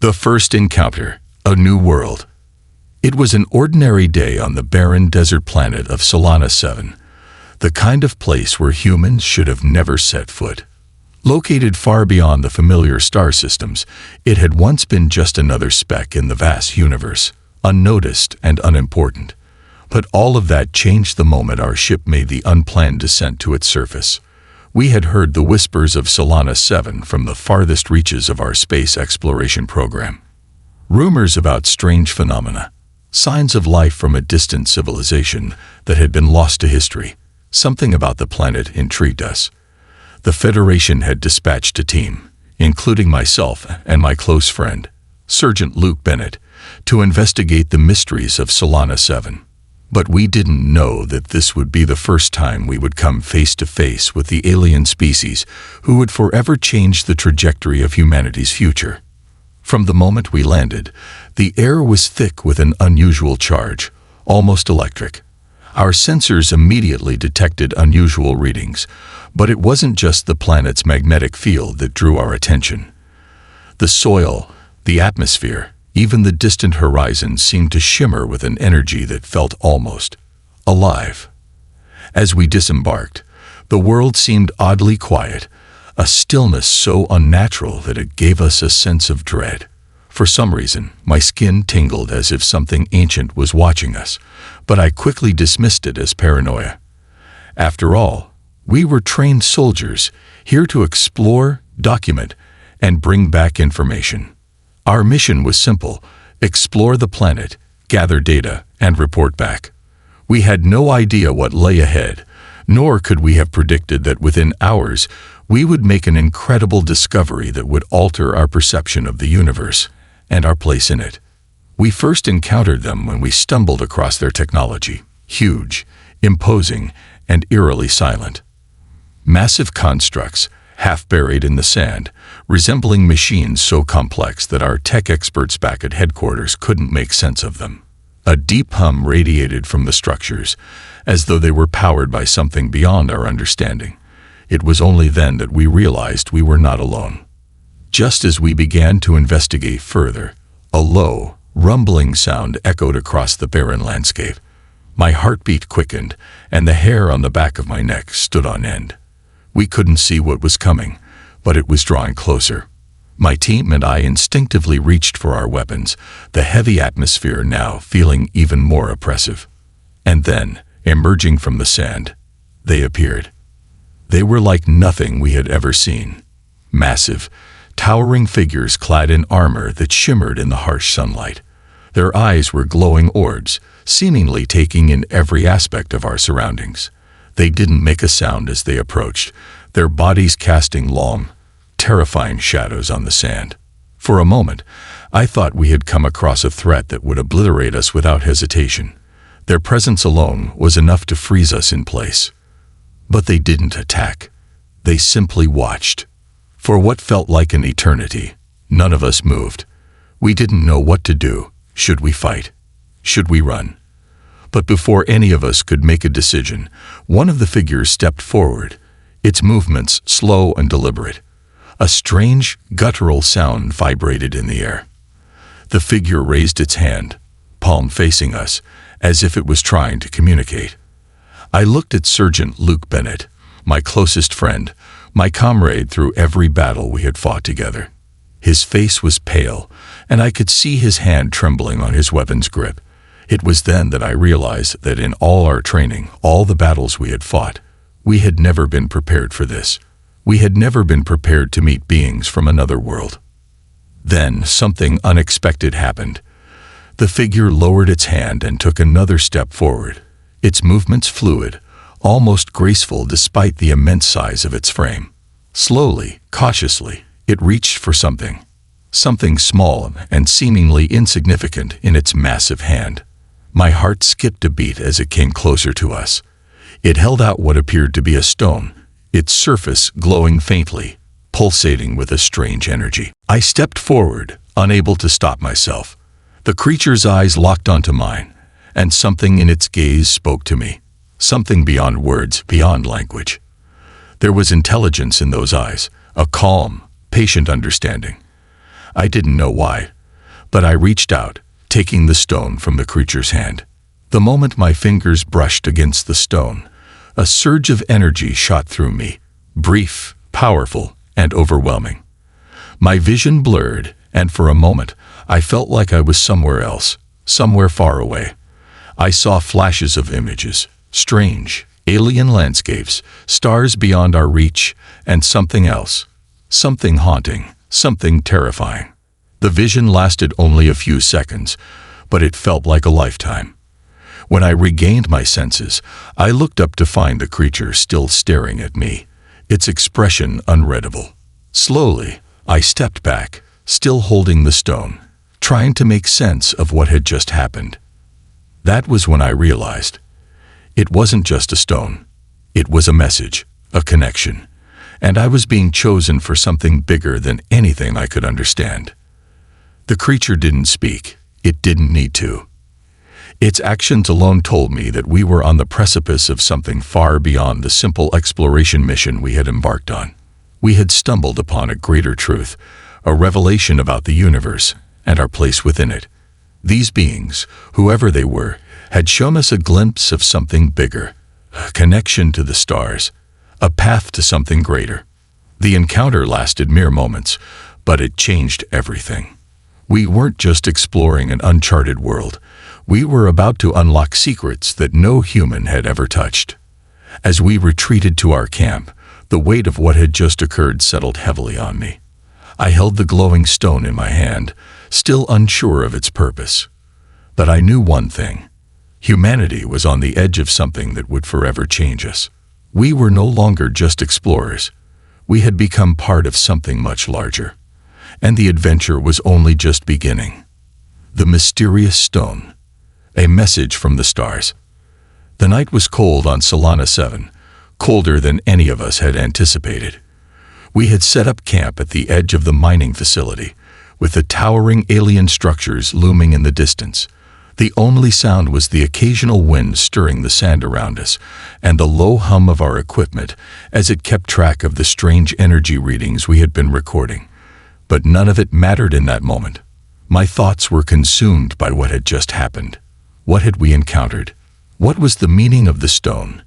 The first encounter, a new world. It was an ordinary day on the barren desert planet of Solana 7, the kind of place where humans should have never set foot. Located far beyond the familiar star systems, it had once been just another speck in the vast universe, unnoticed and unimportant. But all of that changed the moment our ship made the unplanned descent to its surface. We had heard the whispers of Solana 7 from the farthest reaches of our space exploration program. Rumors about strange phenomena, signs of life from a distant civilization that had been lost to history. Something about the planet intrigued us. The Federation had dispatched a team, including myself and my close friend, Sergeant Luke Bennett, to investigate the mysteries of Solana 7. But we didn't know that this would be the first time we would come face to face with the alien species who would forever change the trajectory of humanity's future. From the moment we landed, the air was thick with an unusual charge, almost electric. Our sensors immediately detected unusual readings, but it wasn't just the planet's magnetic field that drew our attention. The soil, the atmosphere, even the distant horizon seemed to shimmer with an energy that felt almost alive. As we disembarked, the world seemed oddly quiet, a stillness so unnatural that it gave us a sense of dread. For some reason, my skin tingled as if something ancient was watching us, but I quickly dismissed it as paranoia. After all, we were trained soldiers, here to explore, document, and bring back information. Our mission was simple: explore the planet, gather data, and report back. We had no idea what lay ahead, nor could we have predicted that within hours we would make an incredible discovery that would alter our perception of the universe and our place in it. We first encountered them when we stumbled across their technology, huge, imposing, and eerily silent. Massive constructs, half buried in the sand, resembling machines so complex that our tech experts back at headquarters couldn't make sense of them. A deep hum radiated from the structures, as though they were powered by something beyond our understanding. It was only then that we realized we were not alone. Just as we began to investigate further, a low, rumbling sound echoed across the barren landscape. My heartbeat quickened, and the hair on the back of my neck stood on end. We couldn't see what was coming, but it was drawing closer. My team and I instinctively reached for our weapons, the heavy atmosphere now feeling even more oppressive. And then, emerging from the sand, they appeared. They were like nothing we had ever seen. Massive, towering figures clad in armor that shimmered in the harsh sunlight. Their eyes were glowing orbs, seemingly taking in every aspect of our surroundings. They didn't make a sound as they approached, their bodies casting long, terrifying shadows on the sand. For a moment, I thought we had come across a threat that would obliterate us without hesitation. Their presence alone was enough to freeze us in place. But they didn't attack. They simply watched. For what felt like an eternity, none of us moved. We didn't know what to do. Should we fight? Should we run? But before any of us could make a decision, one of the figures stepped forward, its movements slow and deliberate. A strange, guttural sound vibrated in the air. The figure raised its hand, palm facing us, as if it was trying to communicate. I looked at Sergeant Luke Bennett, my closest friend, my comrade through every battle we had fought together. His face was pale, and I could see his hand trembling on his weapon's grip. It was then that I realized that in all our training, all the battles we had fought, we had never been prepared for this. We had never been prepared to meet beings from another world. Then something unexpected happened. The figure lowered its hand and took another step forward, its movements fluid, almost graceful despite the immense size of its frame. Slowly, cautiously, it reached for something small and seemingly insignificant in its massive hand. My heart skipped a beat as it came closer to us. It held out what appeared to be a stone, its surface glowing faintly, pulsating with a strange energy. I stepped forward, unable to stop myself. The creature's eyes locked onto mine, and something in its gaze spoke to me. Something beyond words, beyond language. There was intelligence in those eyes, a calm, patient understanding. I didn't know why, but I reached out, taking the stone from the creature's hand. The moment my fingers brushed against the stone, a surge of energy shot through me, brief, powerful, and overwhelming. My vision blurred, and for a moment, I felt like I was somewhere else, somewhere far away. I saw flashes of images, strange, alien landscapes, stars beyond our reach, and something else. Something haunting, something terrifying. The vision lasted only a few seconds, but it felt like a lifetime. When I regained my senses, I looked up to find the creature still staring at me, its expression unreadable. Slowly, I stepped back, still holding the stone, trying to make sense of what had just happened. That was when I realized it wasn't just a stone. It was a message, a connection, and I was being chosen for something bigger than anything I could understand. The creature didn't speak. It didn't need to. Its actions alone told me that we were on the precipice of something far beyond the simple exploration mission we had embarked on. We had stumbled upon a greater truth, a revelation about the universe and our place within it. These beings, whoever they were, had shown us a glimpse of something bigger, a connection to the stars, a path to something greater. The encounter lasted mere moments, but it changed everything. We weren't just exploring an uncharted world. We were about to unlock secrets that no human had ever touched. As we retreated to our camp, the weight of what had just occurred settled heavily on me. I held the glowing stone in my hand, still unsure of its purpose. But I knew one thing. Humanity was on the edge of something that would forever change us. We were no longer just explorers. We had become part of something much larger. And the adventure was only just beginning. The mysterious stone. A message from the stars. The night was cold on Solana 7, colder than any of us had anticipated. We had set up camp at the edge of the mining facility, with the towering alien structures looming in the distance. The only sound was the occasional wind stirring the sand around us, and the low hum of our equipment as it kept track of the strange energy readings we had been recording. But none of it mattered in that moment. My thoughts were consumed by what had just happened. What had we encountered? What was the meaning of the stone?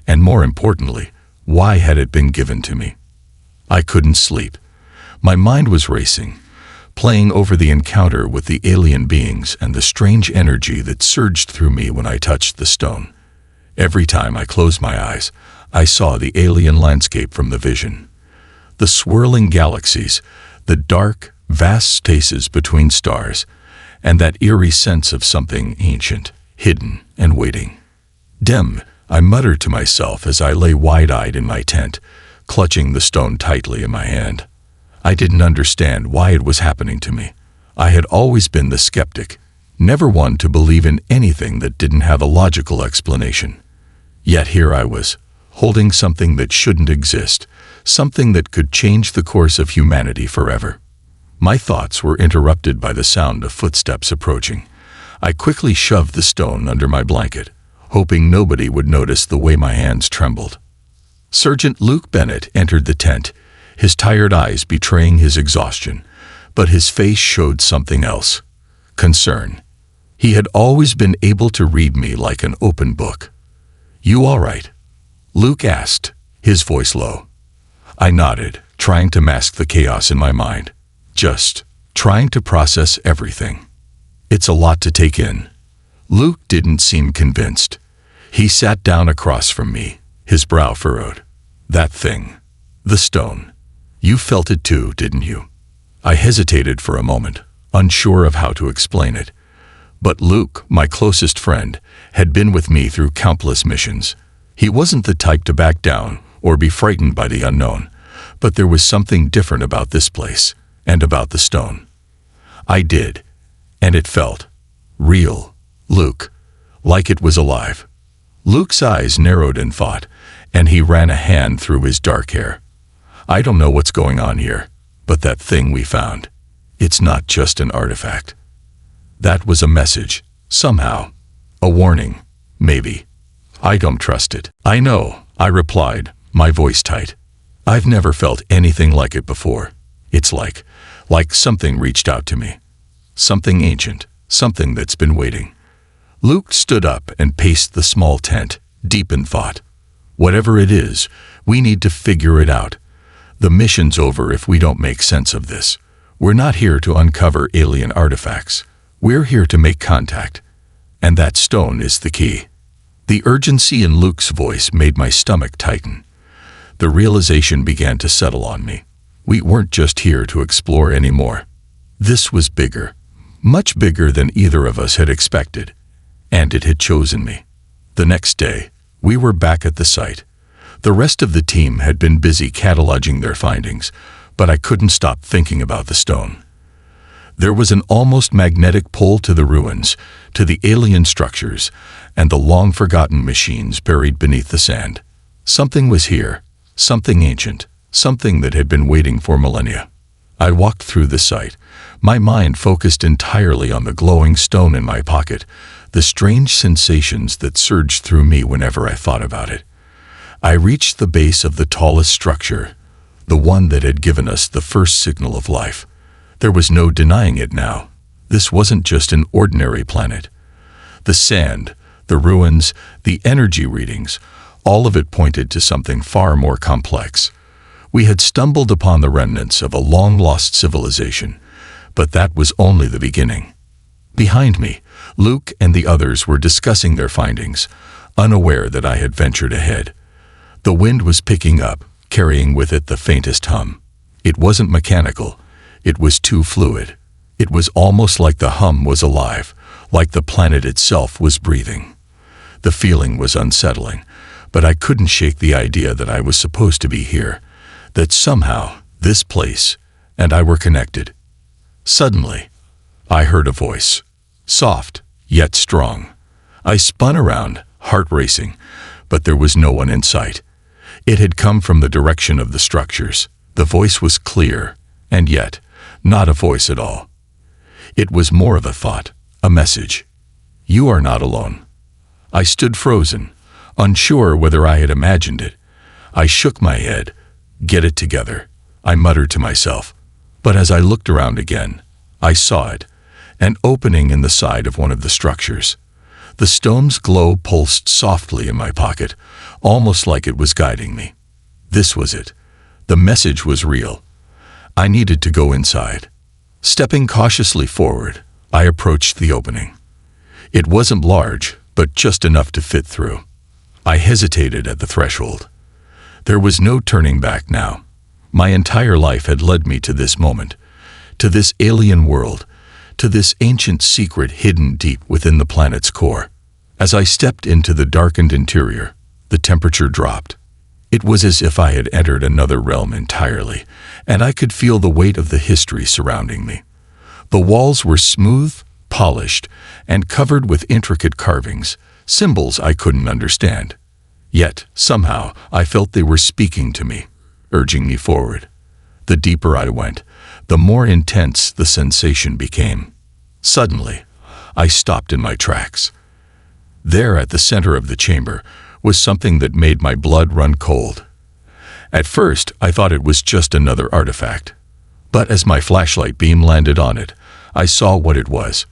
And more importantly, why had it been given to me? I couldn't sleep. My mind was racing, playing over the encounter with the alien beings and the strange energy that surged through me when I touched the stone. Every time I closed my eyes, I saw the alien landscape from the vision. The swirling galaxies, the dark, vast spaces between stars, and that eerie sense of something ancient, hidden, and waiting. "Dem," I muttered to myself as I lay wide-eyed in my tent, clutching the stone tightly in my hand. I didn't understand why it was happening to me. I had always been the skeptic, never one to believe in anything that didn't have a logical explanation. Yet here I was, holding something that shouldn't exist, something that could change the course of humanity forever. My thoughts were interrupted by the sound of footsteps approaching. I quickly shoved the stone under my blanket, hoping nobody would notice the way my hands trembled. Sergeant Luke Bennett entered the tent, his tired eyes betraying his exhaustion, but his face showed something else: concern. He had always been able to read me like an open book. "You all right?" Luke asked, his voice low. I nodded, trying to mask the chaos in my mind. Just trying to process everything. It's a lot to take in. Luke didn't seem convinced. He sat down across from me, his brow furrowed. "That thing. The stone. You felt it too, didn't you?" I hesitated for a moment, unsure of how to explain it. But Luke, my closest friend, had been with me through countless missions. He wasn't the type to back down or be frightened by the unknown, but there was something different about this place. And about the stone. I did, and it felt real, Luke, like it was alive. Luke's eyes narrowed in thought, and he ran a hand through his dark hair. "I don't know what's going on here, but that thing we found, it's not just an artifact. That was a message, somehow. A warning, maybe. I don't trust it." "I know," I replied, my voice tight. "I've never felt anything like it before. It's like like something reached out to me. Something ancient, something that's been waiting. Luke stood up and paced the small tent, deep in thought. Whatever it is, we need to figure it out. The mission's over if we don't make sense of this. We're not here to uncover alien artifacts. We're here to make contact. And that stone is the key. The urgency in Luke's voice made my stomach tighten. The realization began to settle on me. We weren't just here to explore anymore. This was bigger, much bigger than either of us had expected. And it had chosen me. The next day, we were back at the site. The rest of the team had been busy cataloging their findings, but I couldn't stop thinking about the stone. There was an almost magnetic pull to the ruins, to the alien structures, and the long-forgotten machines buried beneath the sand. Something was here, something ancient, something that had been waiting for millennia. I walked through the site, my mind focused entirely on the glowing stone in my pocket, the strange sensations that surged through me whenever I thought about it. I reached the base of the tallest structure, the one that had given us the first signal of life. There was no denying it now. This wasn't just an ordinary planet. The sand, the ruins, the energy readings, all of it pointed to something far more complex. We had stumbled upon the remnants of a long-lost civilization, but that was only the beginning. Behind me, Luke and the others were discussing their findings, unaware that I had ventured ahead. The wind was picking up, carrying with it the faintest hum. It wasn't mechanical. It was too fluid. It was almost like the hum was alive, like the planet itself was breathing. The feeling was unsettling, but I couldn't shake the idea that I was supposed to be here, that somehow this place and I were connected. Suddenly, I heard a voice, soft yet strong. I spun around, heart racing, but there was no one in sight. It had come from the direction of the structures. The voice was clear, and yet not a voice at all. It was more of a thought, a message. You are not alone. I stood frozen, unsure whether I had imagined it. I shook my head. Get it together, I muttered to myself. But as I looked around again, I saw it, an opening in the side of one of the structures. The stone's glow pulsed softly in my pocket, almost like it was guiding me. This was it. The message was real. I needed to go inside. Stepping cautiously forward, I approached the opening. It wasn't large, but just enough to fit through. I hesitated at the threshold. There was no turning back now. My entire life had led me to this moment, to this alien world, to this ancient secret hidden deep within the planet's core. As I stepped into the darkened interior, the temperature dropped. It was as if I had entered another realm entirely, and I could feel the weight of the history surrounding me. The walls were smooth, polished, and covered with intricate carvings, symbols I couldn't understand. Yet, somehow, I felt they were speaking to me, urging me forward. The deeper I went, the more intense the sensation became. Suddenly, I stopped in my tracks. There at the center of the chamber was something that made my blood run cold. At first, I thought it was just another artifact. But as my flashlight beam landed on it, I saw what it was.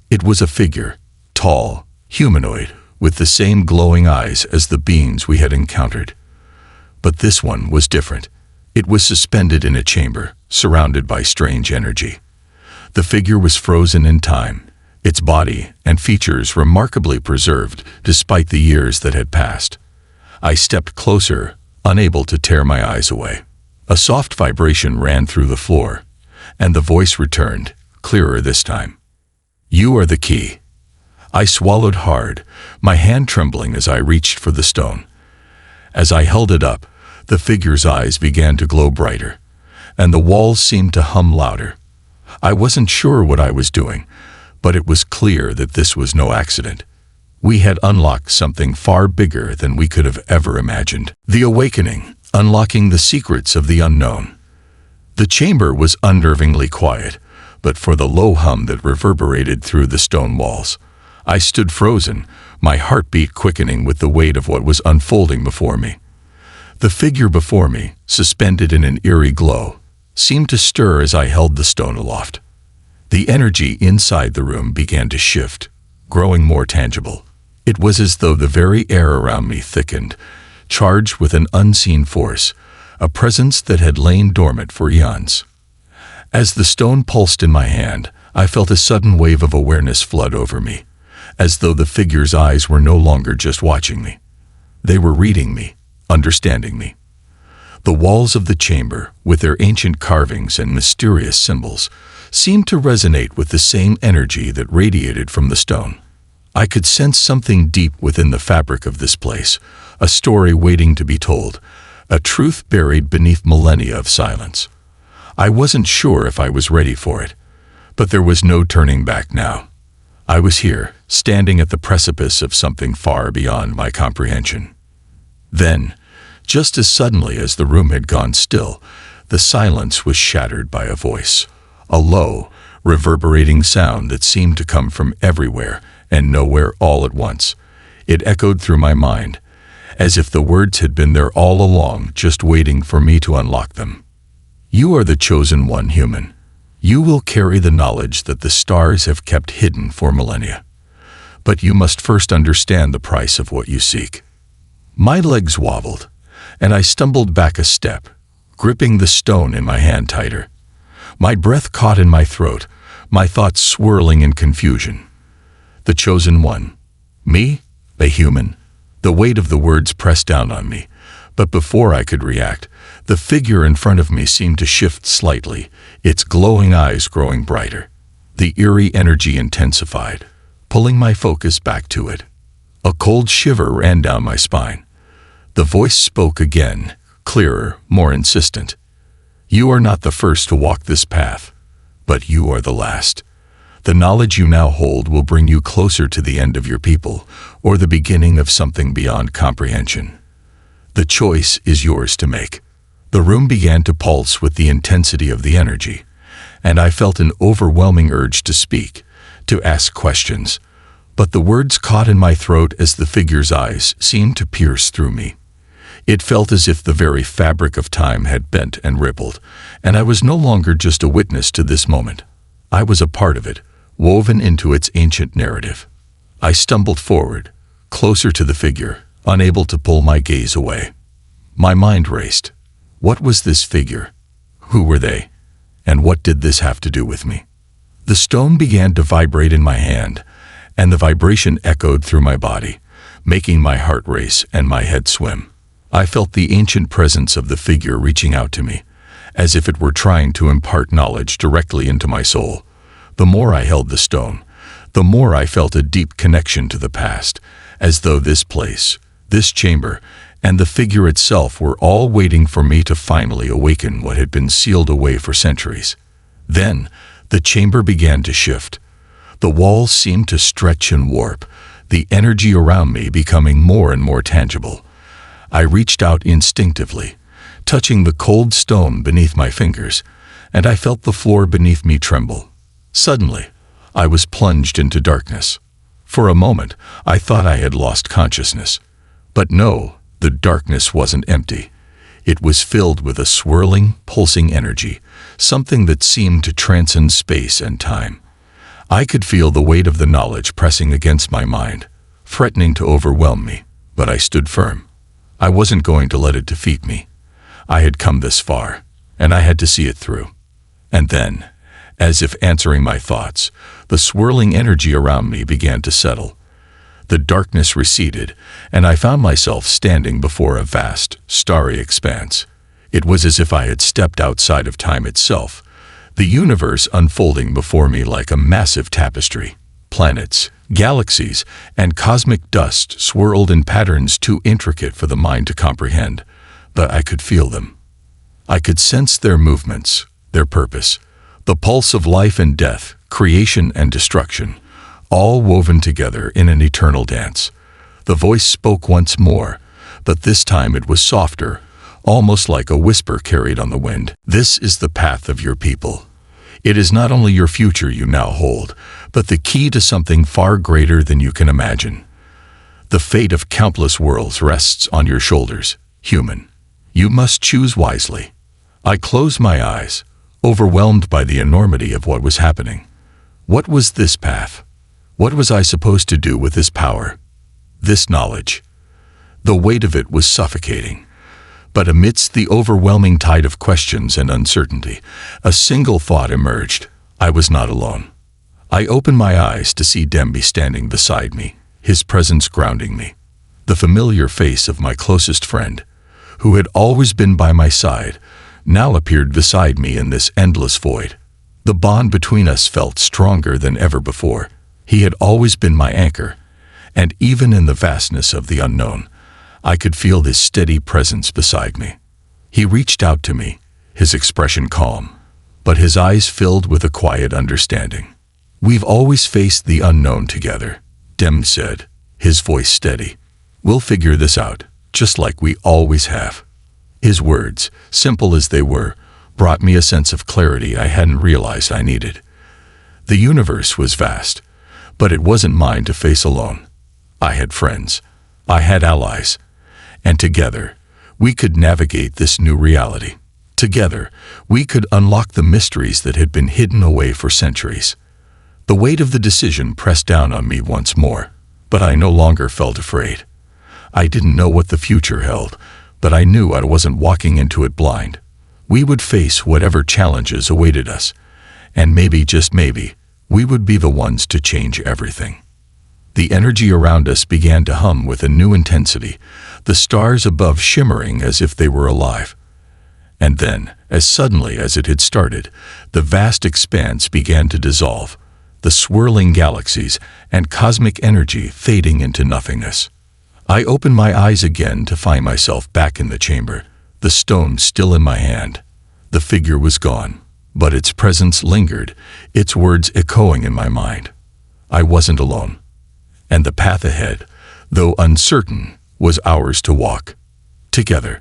It was a figure, tall, humanoid, with the same glowing eyes as the beings we had encountered. But this one was different. It was suspended in a chamber, surrounded by strange energy. The figure was frozen in time, its body and features remarkably preserved despite the years that had passed. I stepped closer, unable to tear my eyes away. A soft vibration ran through the floor, and the voice returned, clearer this time. You are the key. I swallowed hard, my hand trembling as I reached for the stone. As I held it up, the figure's eyes began to glow brighter, and the walls seemed to hum louder. I wasn't sure what I was doing, but it was clear that this was no accident. We had unlocked something far bigger than we could have ever imagined. The awakening, unlocking the secrets of the unknown. The chamber was unnervingly quiet, but for the low hum that reverberated through the stone walls, I stood frozen, my heartbeat quickening with the weight of what was unfolding before me. The figure before me, suspended in an eerie glow, seemed to stir as I held the stone aloft. The energy inside the room began to shift, growing more tangible. It was as though the very air around me thickened, charged with an unseen force, a presence that had lain dormant for eons. As the stone pulsed in my hand, I felt a sudden wave of awareness flood over me, as though the figure's eyes were no longer just watching me. They were reading me, understanding me. The walls of the chamber, with their ancient carvings and mysterious symbols, seemed to resonate with the same energy that radiated from the stone. I could sense something deep within the fabric of this place, a story waiting to be told, a truth buried beneath millennia of silence. I wasn't sure if I was ready for it, but there was no turning back now. I was here, standing at the precipice of something far beyond my comprehension. Then, just as suddenly as the room had gone still, the silence was shattered by a voice, a low, reverberating sound that seemed to come from everywhere and nowhere all at once. It echoed through my mind, as if the words had been there all along, just waiting for me to unlock them. You are the chosen one, human. You will carry the knowledge that the stars have kept hidden for millennia. But you must first understand the price of what you seek. My legs wobbled, and I stumbled back a step, gripping the stone in my hand tighter. My breath caught in my throat, my thoughts swirling in confusion. The chosen one. Me? A human? The weight of the words pressed down on me, but before I could react, the figure in front of me seemed to shift slightly, its glowing eyes growing brighter. The eerie energy intensified, pulling my focus back to it. A cold shiver ran down my spine. The voice spoke again, clearer, more insistent. You are not the first to walk this path, but you are the last. The knowledge you now hold will bring you closer to the end of your people, or the beginning of something beyond comprehension. The choice is yours to make. The room began to pulse with the intensity of the energy, and I felt an overwhelming urge to speak, to ask questions, but the words caught in my throat as the figure's eyes seemed to pierce through me. It felt as if the very fabric of time had bent and rippled, and I was no longer just a witness to this moment. I was a part of it, woven into its ancient narrative. I stumbled forward, closer to the figure, unable to pull my gaze away. My mind raced. What was this figure? Who were they? And what did this have to do with me? The stone began to vibrate in my hand, and the vibration echoed through my body, making my heart race and my head swim. I felt the ancient presence of the figure reaching out to me, as if it were trying to impart knowledge directly into my soul. The more I held the stone, the more I felt a deep connection to the past, as though this place, this chamber, and the figure itself were all waiting for me to finally awaken what had been sealed away for centuries. Then, the chamber began to shift. The walls seemed to stretch and warp, the energy around me becoming more and more tangible. I reached out instinctively, touching the cold stone beneath my fingers, and I felt the floor beneath me tremble. Suddenly, I was plunged into darkness. For a moment, I thought I had lost consciousness. But no, the darkness wasn't empty. It was filled with a swirling, pulsing energy, something that seemed to transcend space and time. I could feel the weight of the knowledge pressing against my mind, threatening to overwhelm me, but I stood firm. I wasn't going to let it defeat me. I had come this far, and I had to see it through. And then, as if answering my thoughts, the swirling energy around me began to settle. The darkness receded, and I found myself standing before a vast, starry expanse. It was as if I had stepped outside of time itself, the universe unfolding before me like a massive tapestry. Planets, galaxies, and cosmic dust swirled in patterns too intricate for the mind to comprehend, but I could feel them. I could sense their movements, their purpose, the pulse of life and death, creation and destruction, all woven together in an eternal dance. The voice spoke once more, but this time it was softer, almost like a whisper carried on the wind. This is the path of your people. It is not only your future you now hold, but the key to something far greater than you can imagine. The fate of countless worlds rests on your shoulders, human. You must choose wisely. I closed my eyes, overwhelmed by the enormity of what was happening. What was this path? What was I supposed to do with this power? This knowledge? The weight of it was suffocating. But amidst the overwhelming tide of questions and uncertainty, a single thought emerged. I was not alone. I opened my eyes to see Demby standing beside me, his presence grounding me. The familiar face of my closest friend, who had always been by my side, now appeared beside me in this endless void. The bond between us felt stronger than ever before. He had always been my anchor, and even in the vastness of the unknown, I could feel this steady presence beside me. He reached out to me, his expression calm, but his eyes filled with a quiet understanding. "We've always faced the unknown together," Dem said, his voice steady. "We'll figure this out, just like we always have." His words, simple as they were, brought me a sense of clarity I hadn't realized I needed. The universe was vast, but it wasn't mine to face alone. I had friends. I had allies. And together, we could navigate this new reality. Together, we could unlock the mysteries that had been hidden away for centuries. The weight of the decision pressed down on me once more, but I no longer felt afraid. I didn't know what the future held, but I knew I wasn't walking into it blind. We would face whatever challenges awaited us, and maybe, just maybe, we would be the ones to change everything. The energy around us began to hum with a new intensity, the stars above shimmering as if they were alive. And then, as suddenly as it had started, the vast expanse began to dissolve, the swirling galaxies and cosmic energy fading into nothingness. I opened my eyes again to find myself back in the chamber, the stone still in my hand. The figure was gone, but its presence lingered, its words echoing in my mind. I wasn't alone. And the path ahead, though uncertain, was ours to walk, together.